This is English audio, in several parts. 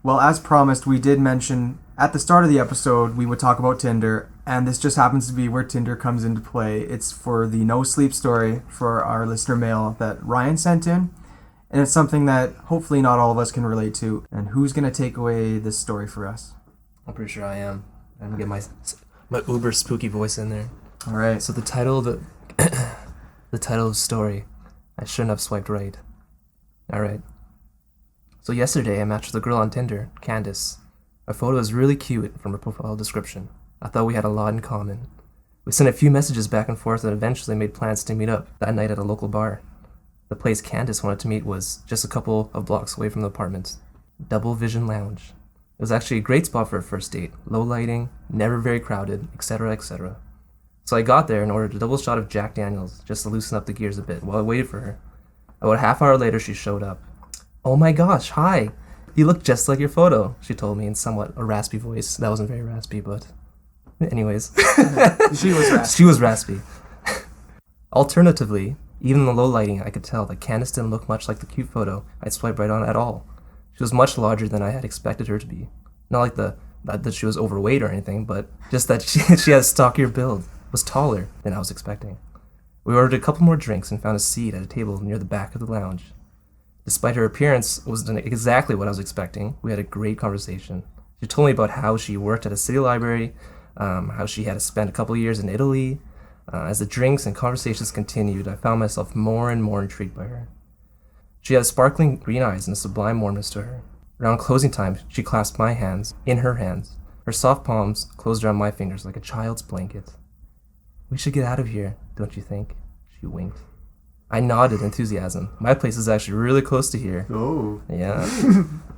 Well, as promised, we did mention at the start of the episode we would talk about Tinder, and this just happens to be where Tinder comes into play. It's for the no sleep story for our listener mail that Ryan sent in, and it's something that hopefully not all of us can relate to. And who's going to take away this story for us? I'm pretty sure I am. I'm going to get my uber spooky voice in there. All right. So the title of the story, I shouldn't have swiped right. All right. So yesterday I matched with a girl on Tinder, Candace. Her photo was really cute from her profile description. I thought we had a lot in common. We sent a few messages back and forth and eventually made plans to meet up that night at a local bar. The place Candace wanted to meet was just a couple of blocks away from the apartment. Double Vision Lounge. It was actually a great spot for a first date. Low lighting, never very crowded, etc., etc. So I got there and ordered a double shot of Jack Daniels just to loosen up the gears a bit while I waited for her. About a half hour later, she showed up. "Oh my gosh, hi. You look just like your photo," she told me in somewhat a raspy voice. That wasn't very raspy, but anyways. She was raspy. She was raspy. Alternatively, even in the low lighting, I could tell that Candace didn't look much like the cute photo I'd swiped right on at all. She was much larger than I had expected her to be. Not like that she was overweight or anything, but just that she had a stockier build, was taller than I was expecting. We ordered a couple more drinks and found a seat at a table near the back of the lounge. Despite her appearance wasn't exactly what I was expecting, we had a great conversation. She told me about how she worked at a city library, how she had to spend a couple years in Italy. As the drinks and conversations continued, I found myself more and more intrigued by her. She had sparkling green eyes and a sublime warmness to her. Around closing time, she clasped my hands in her hands. Her soft palms closed around my fingers like a child's blanket. "We should get out of here, don't you think?" She winked. I nodded enthusiasm. My place is actually really close to here. Oh. Yeah.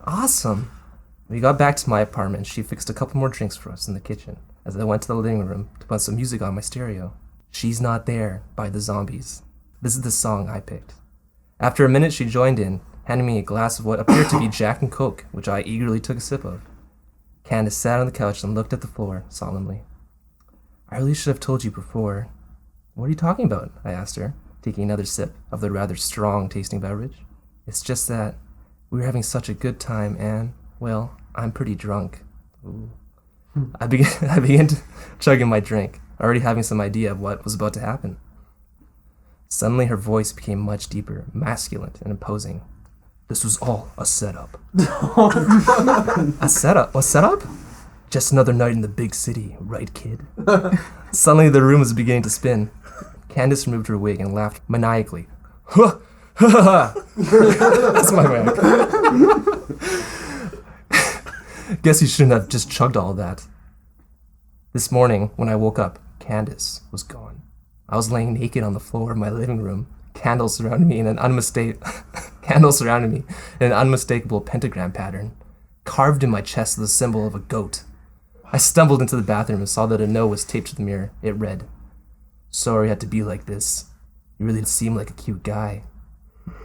Awesome. We got back to my apartment. She fixed a couple more drinks for us in the kitchen as I went to the living room to put some music on my stereo. She's Not There by the Zombies. This is the song I picked. After a minute, she joined in, handing me a glass of what appeared to be Jack and Coke, which I eagerly took a sip of. Candace sat on the couch and looked at the floor solemnly. "I really should have told you before." "What are you talking about?" I asked her, taking another sip of the rather strong-tasting beverage. "It's just that we were having such a good time and, well, I'm pretty drunk." Ooh. I began chugging my drink, already having some idea of what was about to happen. Suddenly her voice became much deeper, masculine, and imposing. "This was all a setup." A setup? A setup? "Just another night in the big city, right, kid?" Suddenly the room was beginning to spin. Candace removed her wig and laughed maniacally. "Ha! Ha ha ha!" That's my way. Guess you shouldn't have just chugged all that. This morning, when I woke up, Candace was gone. I was laying naked on the floor of my living room. Candles surrounded me in an unmistakable pentagram pattern. Carved in my chest was the symbol of a goat. I stumbled into the bathroom and saw that a note was taped to the mirror. It read, "Sorry I had to be like this. You really seem like a cute guy.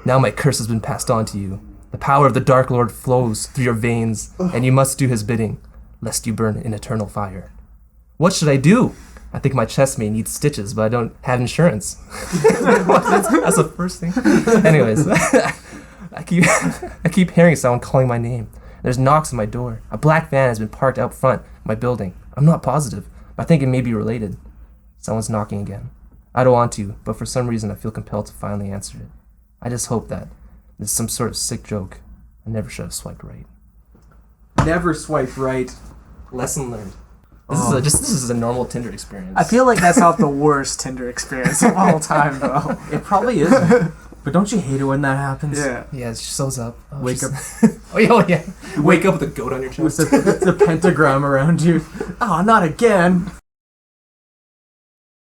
Now my curse has been passed on to you. The power of the Dark Lord flows through your veins, and you must do his bidding, lest you burn in eternal fire." What should I do? I think my chest may need stitches, but I don't have insurance. That's the first thing. Anyways, I keep hearing someone calling my name. There's knocks on my door. A black van has been parked out front of my building. I'm not positive, but I think it may be related. Someone's knocking again. I don't want to, but for some reason I feel compelled to finally answer it. I just hope that this is some sort of sick joke. I never should have swiped right. Never swipe right. Lesson learned. This is a normal Tinder experience. I feel like that's not the worst Tinder experience of all time, though. It probably isn't. But don't you hate it when that happens? Yeah. Yeah, she shows up. Wake up. Oh yeah. You wake up with a goat on your chest. With the pentagram around you. Oh, not again.